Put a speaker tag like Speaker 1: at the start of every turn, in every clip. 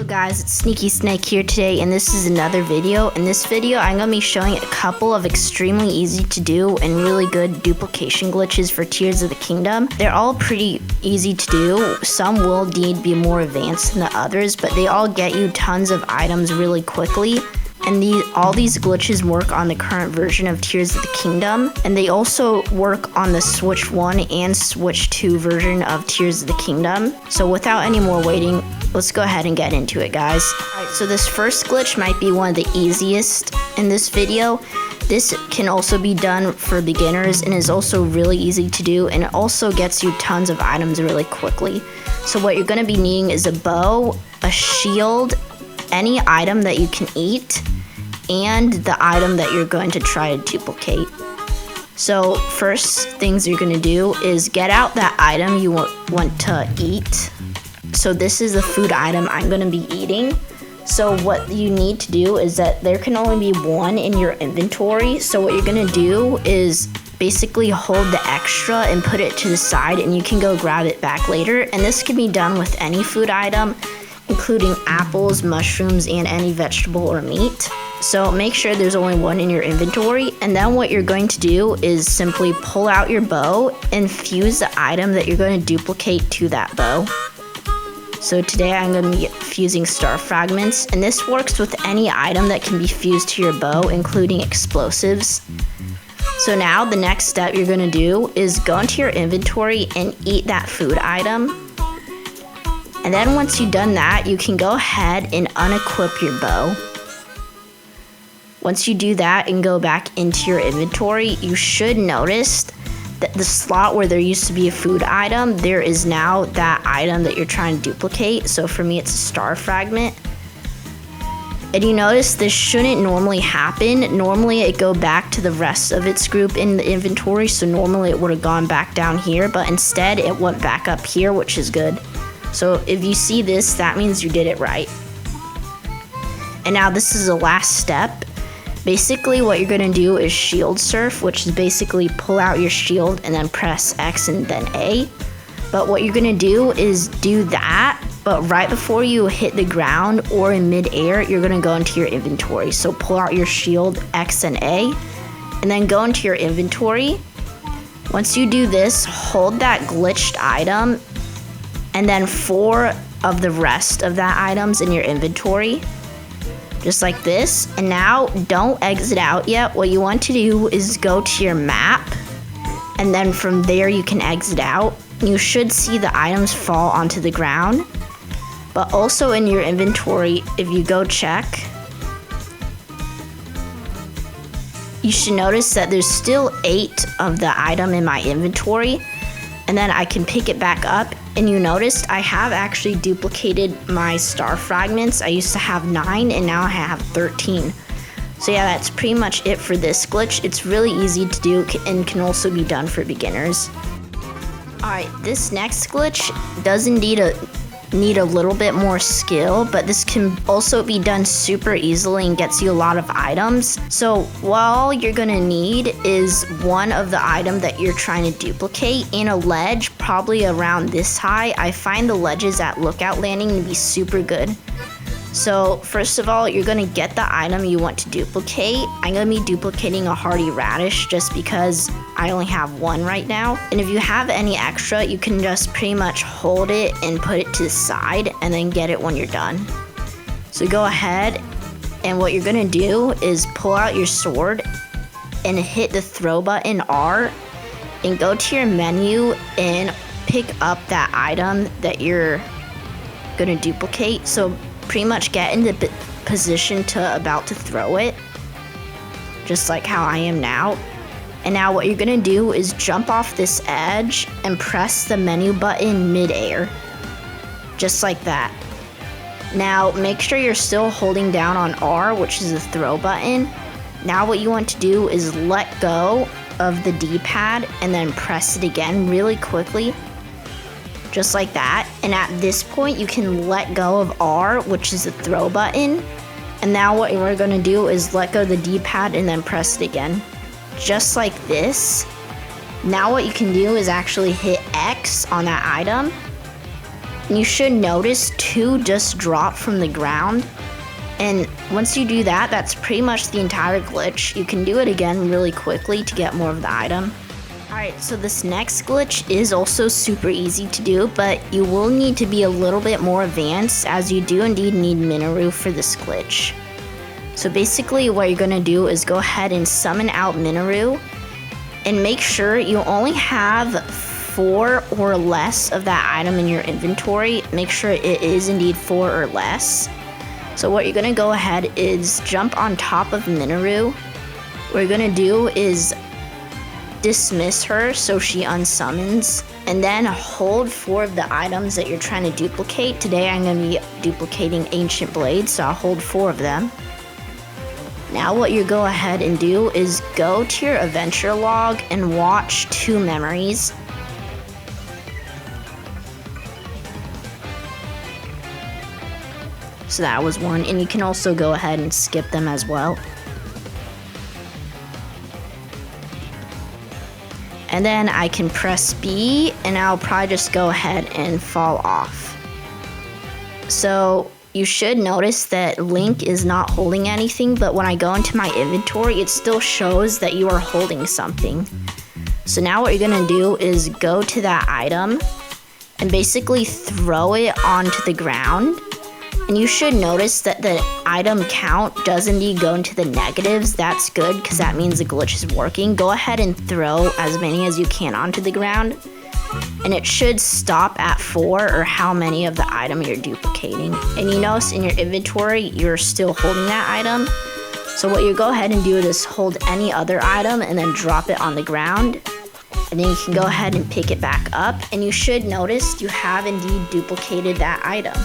Speaker 1: Guys, it's Sneaky Snake here today, and this is another video. In this video, I'm going to be showing a couple of extremely easy to do and really good duplication glitches for Tears of the Kingdom. They're all pretty easy to do. Some will need to be more advanced than the others, but they all get you tons of items really quickly. And all these glitches work on the current version of Tears of the Kingdom, and they also work on the Switch 1 and Switch 2 version of Tears of the Kingdom. So without any more waiting, let's go ahead and get into it, guys. Alright, so this first glitch might be one of the easiest in this video. This can also be done for beginners and is also really easy to do, and it also gets you tons of items really quickly. So what you're going to be needing is a bow, a shield, any item that you can eat, and the item that you're going to try to duplicate. So first things you're going to do is get out that item you want to eat. So this is the food item I'm going to be eating. So what you need to do is that there can only be one in your inventory. So what you're going to do is basically hold the extra and put it to the side, and you can go grab it back later. And this can be done with any food item, including apples, mushrooms, and any vegetable or meat. So make sure there's only one in your inventory, and then what you're going to do is simply pull out your bow and fuse the item that you're going to duplicate to that bow. So today I'm going to be fusing star fragments, and this works with any item that can be fused to your bow, including explosives. So now the next step you're going to do is go into your inventory and eat that food item. And then once you've done that, you can go ahead and unequip your bow. Once you do that and go back into your inventory, you should notice that the slot where there used to be a food item, there is now that item that you're trying to duplicate. So for me, it's a star fragment. And you notice this shouldn't normally happen. Normally it go back to the rest of its group in the inventory. So normally it would have gone back down here, but instead it went back up here, which is good. So if you see this, that means you did it right. And now this is the last step. Basically what you're going to do is shield surf, which is basically pull out your shield and then press X and then A. But what you're going to do is do that, but right before you hit the ground or in mid-air, you're going to go into your inventory. So pull out your shield, X and A, and then go into your inventory. Once you do this, hold that glitched item and then 4 of the rest of that items in your inventory, just like this. And now don't exit out yet. What you want to do is go to your map, and then from there you can exit out. You should see the items fall onto the ground, but also in your inventory, if you go check, you should notice that there's still 8 of the item in my inventory, and then I can pick it back up. And you noticed I have actually duplicated my star fragments. I used to have 9 and now I have 13. So yeah, that's pretty much it for this glitch. It's really easy to do and can also be done for beginners. Alright, this next glitch does indeed need a little bit more skill, but this can also be done super easily and gets you a lot of items. So what all you're gonna need is one of the item that you're trying to duplicate and a ledge probably around this high. I find the ledges at Lookout Landing to be super good. So first of all, you're gonna get the item you want to duplicate. I'm gonna be duplicating a hardy radish just because I only have 1 right now. And if you have any extra, you can just pretty much hold it and put it to the side and then get it when you're done. So go ahead, and what you're gonna do is pull out your sword and hit the throw button R and go to your menu and pick up that item that you're gonna duplicate. So pretty much get in the position to about to throw it, just like how I am now. And now what you're gonna do is jump off this edge and press the menu button mid-air, just like that. Now make sure you're still holding down on R, which is the throw button. Now what you want to do is let go of the D-pad and then press it again really quickly, just like that. And at this point you can let go of R, which is the throw button. And now what we're gonna do is let go of the D-pad and then press it again, just like this. Now what you can do is actually hit X on that item And you should notice 2 just drop from the ground. And once you do that, that's pretty much the entire glitch. You can do it again really quickly to get more of the item. Alright, so this next glitch is also super easy to do, but you will need to be a little bit more advanced, as you do indeed need Mineru for this glitch. So basically what you're going to do is go ahead and summon out Mineru, and make sure you only have 4 or less of that item in your inventory. Make sure it is indeed 4 or less. So what you're going to go ahead is jump on top of Mineru. What you're going to do is dismiss her so she unsummons, and then hold 4 of the items that you're trying to duplicate. Today I'm going to be duplicating Ancient Blades, so I'll hold 4 of them. Now what you go ahead and do is go to your adventure log and watch 2 memories. So that was 1, and you can also go ahead and skip them as well. And then I can press B, and I'll probably just go ahead and fall off. So you should notice that Link is not holding anything, but when I go into my inventory, it still shows that you are holding something. So now what you're gonna do is go to that item and basically throw it onto the ground. And you should notice that the item count does indeed go into the negatives. That's good, because that means the glitch is working. Go ahead and throw as many as you can onto the ground, and it should stop at 4 or how many of the item you're duplicating. And you notice in your inventory, you're still holding that item. So what you go ahead and do is hold any other item and then drop it on the ground. And then you can go ahead and pick it back up, and you should notice you have indeed duplicated that item.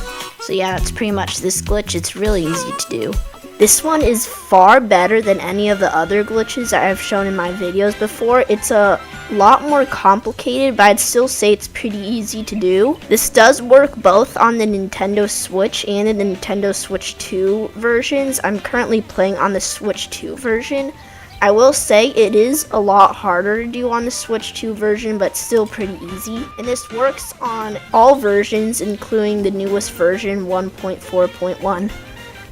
Speaker 1: So yeah, that's pretty much this glitch. It's really easy to do. This one is far better than any of the other glitches that I've shown in my videos before. It's a lot more complicated, but I'd still say it's pretty easy to do. This does work both on the Nintendo Switch and the Nintendo Switch 2 versions. I'm currently playing on the Switch 2 version. I will say it is a lot harder to do on the Switch 2 version, but still pretty easy. And this works on all versions, including the newest version, 1.4.1.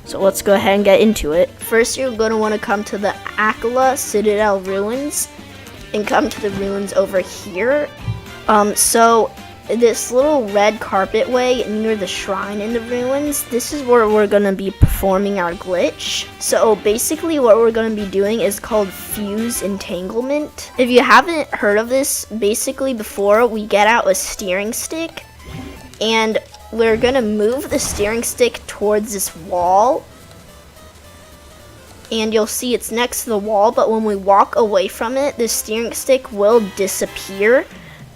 Speaker 1: So let's go ahead and get into it. First, you're going to want to come to the Akala Citadel ruins, and come to the ruins over here. So this little red carpet way near the shrine in the ruins, this is where we're going to be performing our glitch. So basically what we're going to be doing is called fuse entanglement. If you haven't heard of this, basically before we get out a steering stick, and we're going to move the steering stick towards this wall, and you'll see it's next to the wall, but when we walk away from it, the steering stick will disappear.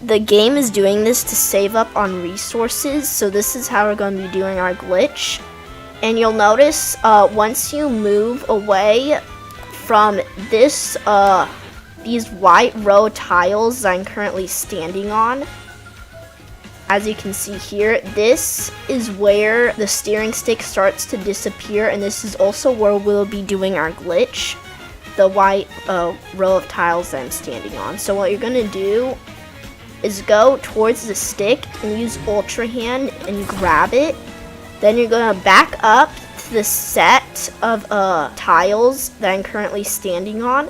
Speaker 1: The game is doing this to save up on resources, so this is how we're going to be doing our glitch. And you'll notice once you move away from this, these white row tiles that I'm currently standing on, as you can see here, this is where the steering stick starts to disappear, and this is also where we'll be doing our glitch, the white row of tiles that I'm standing on. So what you're going to do is go towards the stick and use Ultra Hand and grab it. Then you're going to back up to the set of tiles that I'm currently standing on.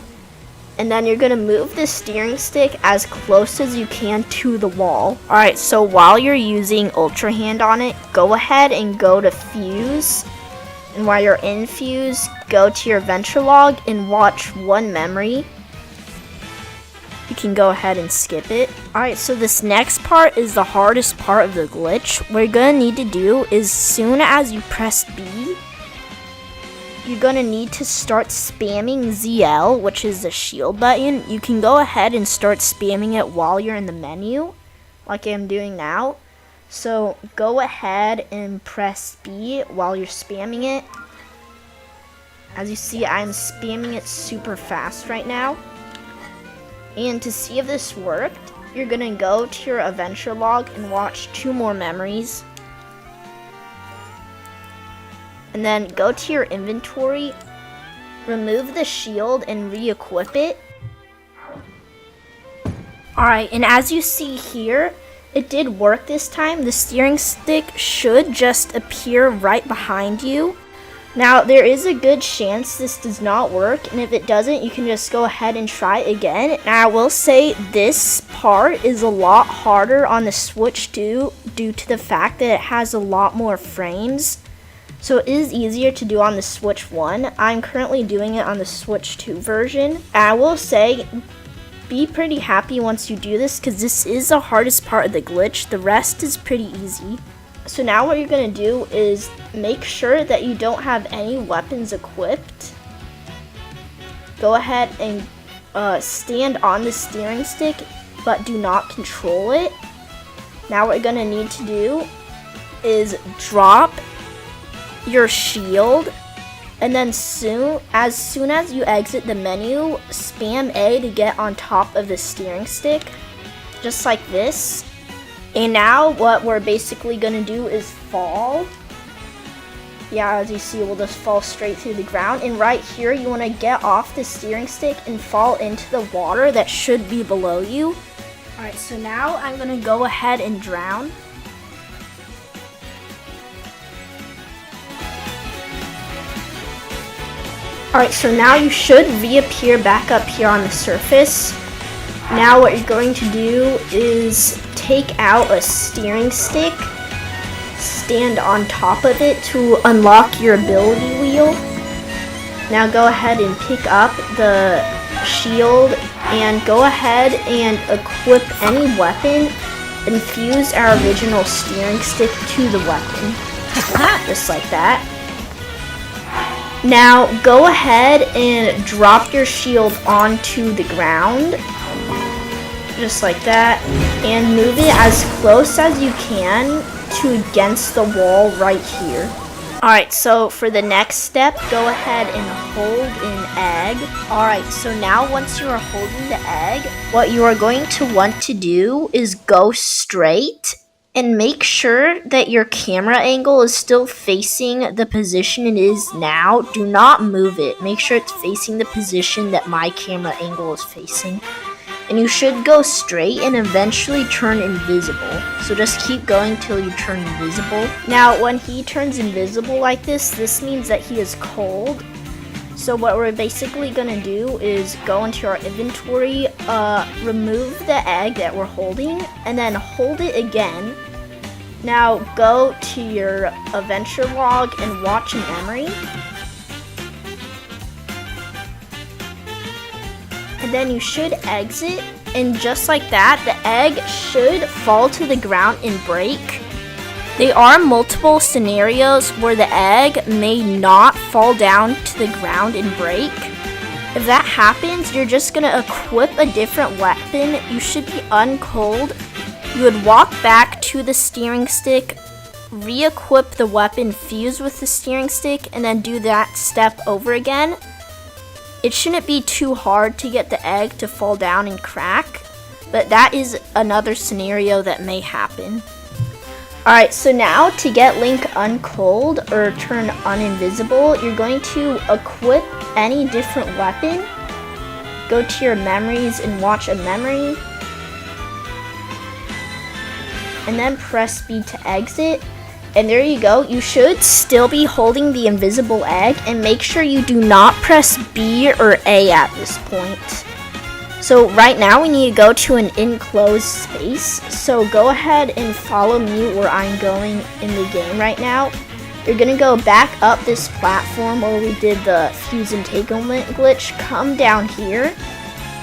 Speaker 1: And then you're going to move the steering stick as close as you can to the wall. Alright, so while you're using Ultra Hand on it, go ahead and go to Fuse. And while you're in Fuse, go to your adventure log and watch 1 memory. You can go ahead and skip it. Alright, so this next part is the hardest part of the glitch. What you're going to need to do is, soon as you press B, you're going to need to start spamming ZL, which is the shield button. You can go ahead and start spamming it while you're in the menu, like I'm doing now. So go ahead and press B while you're spamming it. As you see, I'm spamming it super fast right now. And to see if this worked, you're going to go to your adventure log and watch 2 more memories. And then go to your inventory, remove the shield and re-equip it. Alright, and as you see here, It did work this time. The steering stick should just appear right behind you. Now, there is a good chance this does not work, and if it doesn't, you can just go ahead and try again. Now, I will say this part is a lot harder on the Switch 2 due to the fact that it has a lot more frames. So it is easier to do on the Switch 1. I'm currently doing it on the Switch 2 version. And I will say, be pretty happy once you do this, because this is the hardest part of the glitch. The rest is pretty easy. So now what you're going to do is make sure that you don't have any weapons equipped. Go ahead and stand on the steering stick, but do not control it. Now what you're going to need to do is drop your shield, and then as soon as you exit the menu, spam A to get on top of the steering stick, just like this. And now what we're basically going to do is fall. Yeah, as you see, we'll just fall straight through the ground. And right here, you want to get off the steering stick and fall into the water that should be below you. Alright, so now I'm going to go ahead and drown. Alright, so now you should reappear back up here on the surface. Now what you're going to do is take out a steering stick, stand on top of it to unlock your ability wheel. Now go ahead and pick up the shield and go ahead and equip any weapon and fuse our original steering stick to the weapon. Just like that. Now go ahead and drop your shield onto the ground. Just like that, and move it as close as you can to against the wall right here. Alright, so for the next step, go ahead and hold an egg. Alright, so now once you are holding the egg, what you are going to want to do is go straight and make sure that your camera angle is still facing the position it is now. Do not move it. Make sure it's facing the position that my camera angle is facing. And you should go straight and eventually turn invisible. So just keep going till you turn invisible. Now, when he turns invisible like this means that he is cold. So what we're basically gonna do is go into our inventory, remove the egg that we're holding, and then hold it again. Now go to your adventure log and watch a memory. And then you should exit, and just like that, the egg should fall to the ground and break. There are multiple scenarios where the egg may not fall down to the ground and break. If that happens, you're just gonna equip a different weapon. You should be uncold. You would walk back to the steering stick, re-equip the weapon fused with the steering stick, and then do that step over again. It shouldn't be too hard to get the egg to fall down and crack, but that is another scenario that may happen. Alright, so now to get Link uncold or turn uninvisible, you're going to equip any different weapon. Go to your memories and watch a memory. And then press B to exit. And there you go. You should still be holding the invisible egg, and make sure you do not press B or A at this point. So right now we need to go to an enclosed space. So go ahead and follow me where I'm going in the game right now. You're gonna go back up this platform where we did the fuse entanglement glitch. Come down here,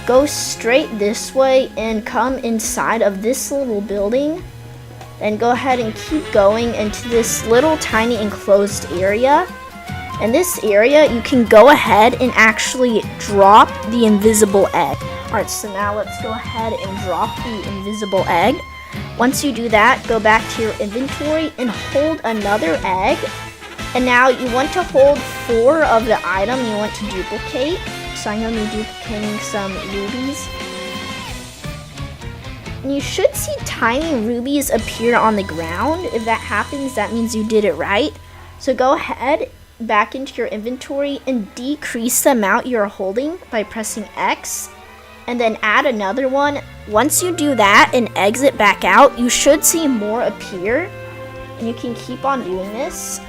Speaker 1: go straight this way, and come inside of this little building. Then go ahead and keep going into this little tiny enclosed area. In this area, you can go ahead and actually drop the invisible egg. Alright, so now let's go ahead and drop the invisible egg. Once you do that, go back to your inventory and hold another egg. And now you want to hold 4 of the item you want to duplicate. So I'm going to be duplicating some rubies. And you should see tiny rubies appear on the ground. If that happens, that means you did it right. So go ahead back into your inventory and decrease the amount you're holding by pressing X. And then add another one Once you do that and exit back out, you should see more appear, and you can keep on doing this.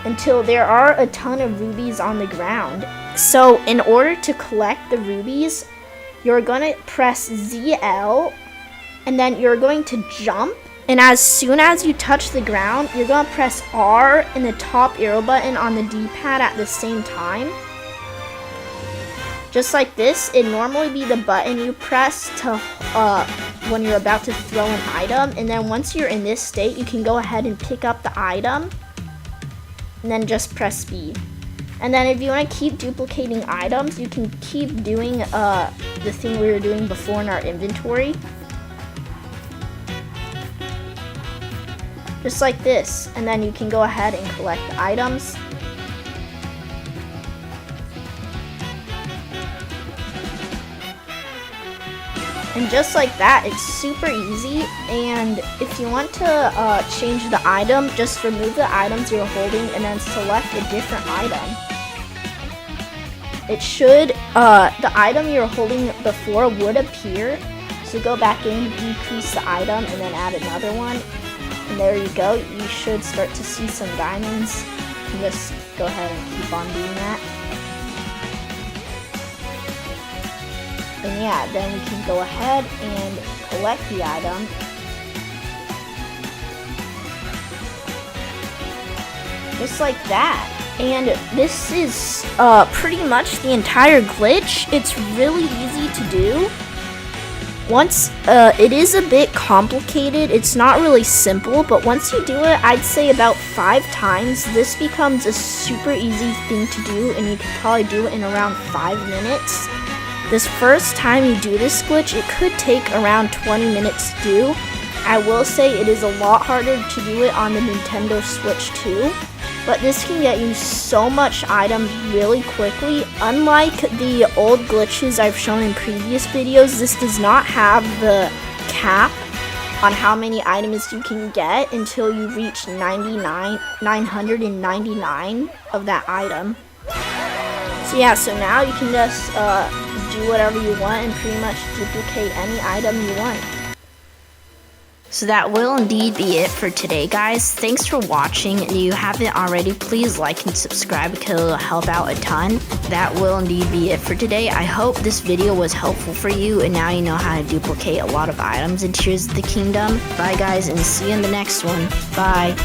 Speaker 1: Until there are a ton of rubies on the ground. So in order to collect the rubies, you're gonna press ZL, and then you're going to jump, and as soon as you touch the ground, you're gonna press R and the top arrow button on the D-pad at the same time. Just like this. It'd normally be the button you press to when you're about to throw an item, and then once you're in this state, you can go ahead and pick up the item, and then just press B. And then if you want to keep duplicating items, you can keep doing the thing we were doing before in our inventory. Just like this. And then you can go ahead and collect the items. And just like that, it's super easy. And if you want to change the item, just remove the items you're holding and then select a different item. It should, the item you were holding before would appear. So go back in, decrease the item, and then add another one. And there you go. You should start to see some diamonds. And just go ahead and keep on doing that. And yeah, then we can go ahead and collect the item. Just like that. And this is pretty much the entire glitch. It's really easy to do. Once, it is a bit complicated. It's not really simple, but once you do it, I'd say about 5 times, this becomes a super easy thing to do, and you could probably do it in around 5 minutes. This first time you do this glitch, it could take around 20 minutes to do. I will say it is a lot harder to do it on the Nintendo Switch too, but this can get you so much items really quickly. Unlike the old glitches I've shown in previous videos, this does not have the cap on how many items you can get until you reach 999 of that item. So yeah, so now you can just do whatever you want and pretty much duplicate any item you want. So that will indeed be it for today, guys. Thanks for watching. If you haven't already, please like and subscribe because it'll help out a ton. That will indeed be it for today. I hope this video was helpful for you, and now you know how to duplicate a lot of items in Tears of the Kingdom. Bye, guys, and see you in the next one. Bye.